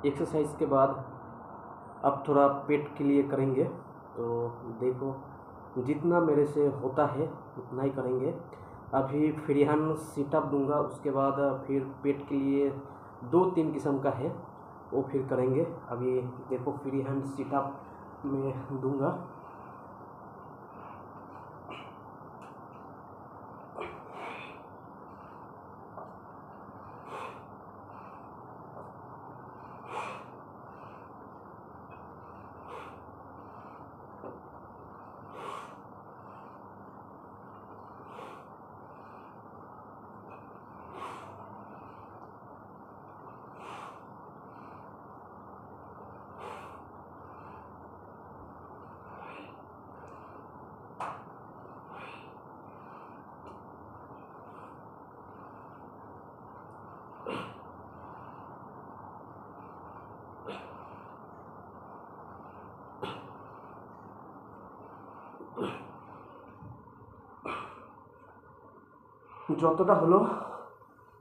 Exercise के बाद अब थोड़ा पेट के लिए करेंगे। तो देखो जितना मेरे से होता है उतना ही करेंगे। अभी फ्री हैंड सिटअप दूंगा, उसके बाद फिर पेट के लिए 2-3 किस्म का है वो फिर करेंगे। अभी देखो फ्री हैंड सिटअप में दूंगा। যতটা হলো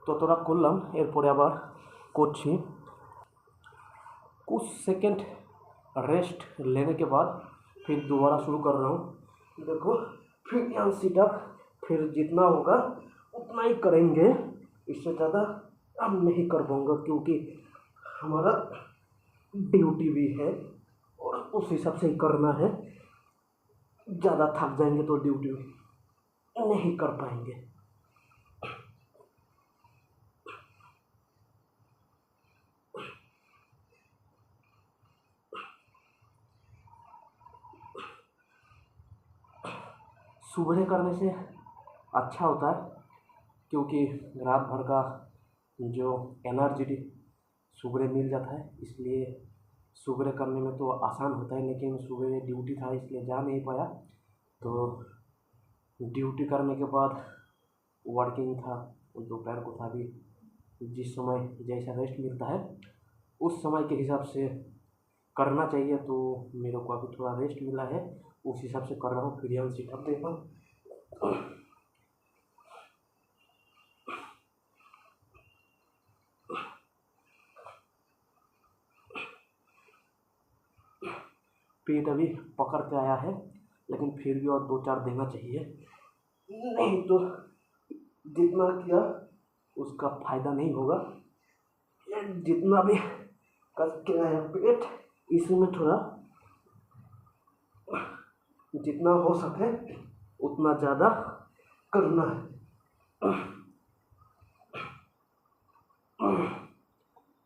ততটা করলাম, এরপরে আবার করছি। कुछ सेकंड रेस्ट लेने के बाद फिर दोबारा शुरू कर रहा हूँ। देखो फिर यहाँ सिटअप फिर जितना होगा उतना ही करेंगे, इससे ज़्यादा अब नहीं कर पाऊँगा क्योंकि हमारा ड्यूटी भी है और उस हिसाब से ही करना है। ज़्यादा थक जाएंगे तो ड्यूटी नहीं कर पाएंगे। सुबह करने से अच्छा होता है क्योंकि रात भर का जो एनर्जी सुबह मिल जाता है, इसलिए सुबह करने में तो आसान होता है। लेकिन सुबह ड्यूटी था इसलिए जा नहीं पाया। तो ड्यूटी करने के बाद वर्किंग था, दोपहर को था। भी जिस समय जैसा रेस्ट मिलता है उस समय के हिसाब से करना चाहिए। तो मेरे को अभी थोड़ा रेस्ट मिला है, उस हिसाब से कर रहा हूँ। फ्री हैंड सिटअप देखो पेट अभी पकड़ के आया है, लेकिन फिर भी और 2-4 देना चाहिए, नहीं तो जितना किया उसका फायदा नहीं होगा। जितना भी कस के आया पेट, इसमें थोड़ा जितना हो सके उतना ज़्यादा करना है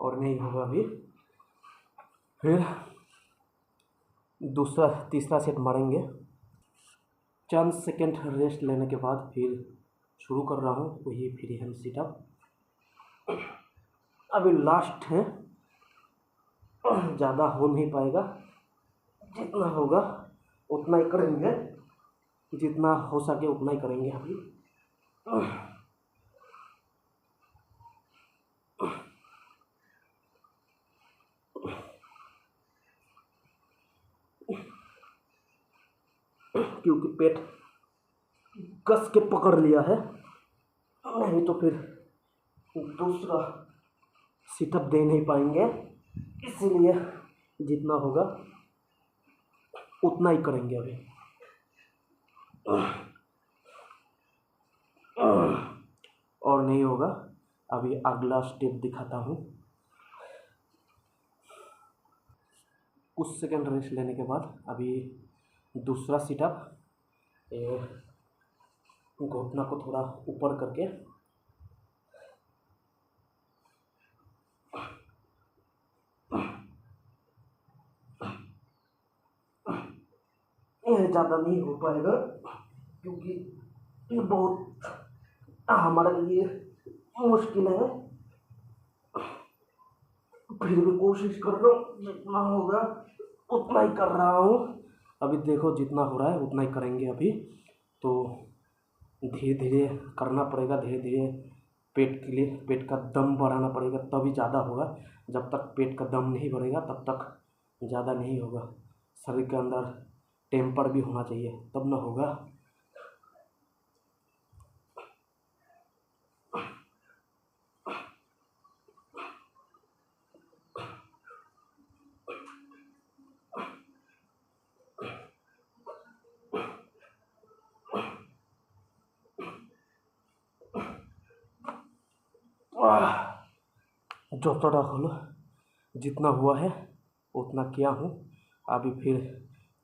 और नहीं होगा अभी फिर दूसरा तीसरा सेट मारेंगे। चंद सेकंड रेस्ट लेने के बाद फिर शुरू कर रहा हूँ वही फ्री हैंड सिटअप। अभी लास्ट है, ज़्यादा हो नहीं पाएगा, जितना होगा उतना ही करेंगे, जितना हो सके उतना ही करेंगे अभी। क्योंकि पेट कस के पकड़ लिया है, नहीं तो फिर दूसरा सिटअप दे नहीं पाएंगे, इसीलिए जितना होगा उतना ही करेंगे अभी। और नहीं होगा, अभी अगला स्टेप दिखाता हूँ। कुछ सेकंड रेस्ट लेने के बाद अभी दूसरा सिटअप, घुटना को थोड़ा ऊपर करके यह ज़्यादा नहीं हो पाएगा क्योंकि ये बहुत हमारे लिए मुश्किल है। फिर भी कोशिश कर रहा हूँ, जितना होगा उतना ही कर रहा हूँ। अभी देखो जितना हो रहा है उतना ही करेंगे अभी। तो धीरे धीरे करना पड़ेगा, धीरे धीरे पेट के लिए पेट का दम बढ़ाना पड़ेगा, तभी ज़्यादा होगा। जब तक पेट का दम नहीं बढ़ेगा तब तक ज़्यादा नहीं होगा। शरीर के अंदर टेम्पर भी होना चाहिए, तब ना होगा। चौतरा खोलो, जितना हुआ है उतना किया हूँ। अभी फिर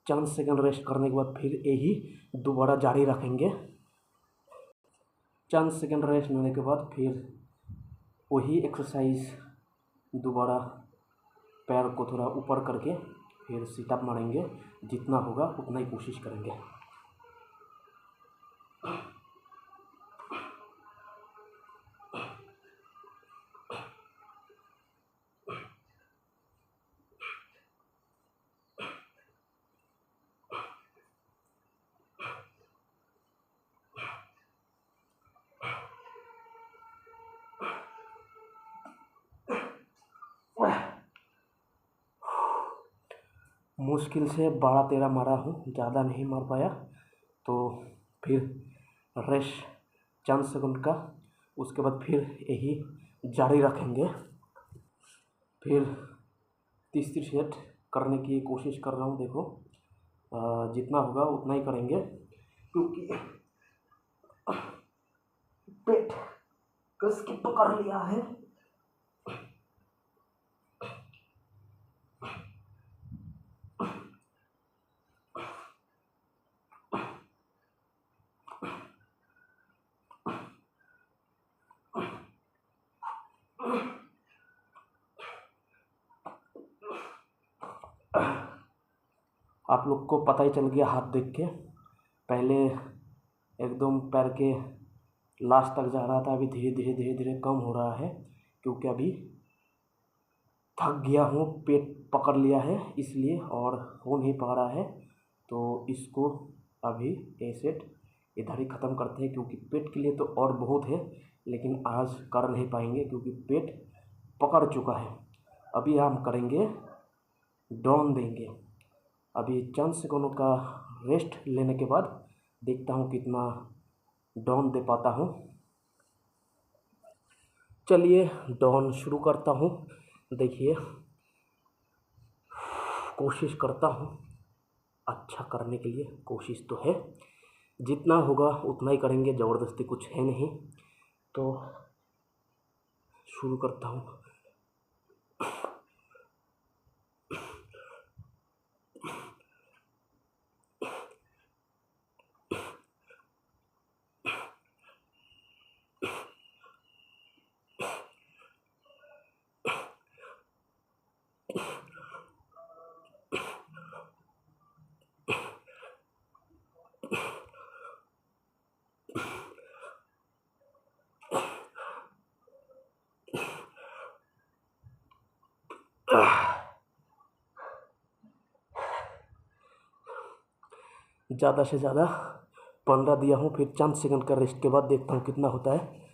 चंद सेकंड रेस्ट करने के बाद फिर यही दोबारा जारी रखेंगे। चंद सेकंड रेस्ट लेने के बाद फिर वही एक्सरसाइज दोबारा पैर को थोड़ा ऊपर करके फिर सिटअप मारेंगे। जितना होगा उतना ही कोशिश करेंगे। मुश्किल से 12-13 मारा हूँ, ज़्यादा नहीं मार पाया। तो फिर रेस्ट चंद सेकंड का, उसके बाद फिर यही जारी रखेंगे। फिर तीसरी सेट करने की कोशिश कर रहा हूँ। देखो जितना होगा उतना ही करेंगे, क्योंकि पेट कस के पकड़ लिया है। आप लोग को पता ही चल गया हाथ देख के, पहले एकदम पैर के लास्ट तक जा रहा था, अभी धीरे धीरे धीरे धीरे कम हो रहा है, क्योंकि अभी थक गया हूँ, पेट पकड़ लिया है इसलिए, और हो नहीं पा रहा है। तो इसको अभी ये सेट इधर ही ख़त्म करते हैं, क्योंकि पेट के लिए तो और बहुत है, लेकिन आज कर नहीं पाएंगे क्योंकि पेट पकड़ चुका है। अभी हम करेंगे डाउन देंगे। अभी चंद सेकंडों का रेस्ट लेने के बाद देखता हूँ कितना डाउन दे पाता हूँ। चलिए डाउन शुरू करता हूँ। देखिए कोशिश करता हूँ अच्छा करने के लिए, कोशिश तो है, जितना होगा उतना ही करेंगे, ज़बरदस्ती कुछ है नहीं। तो शुरू करता हूँ। ज़्यादा से ज़्यादा 15 दिया हूँ, फिर चंद सेकंड का रेस्ट के बाद देखता हूँ कितना होता है।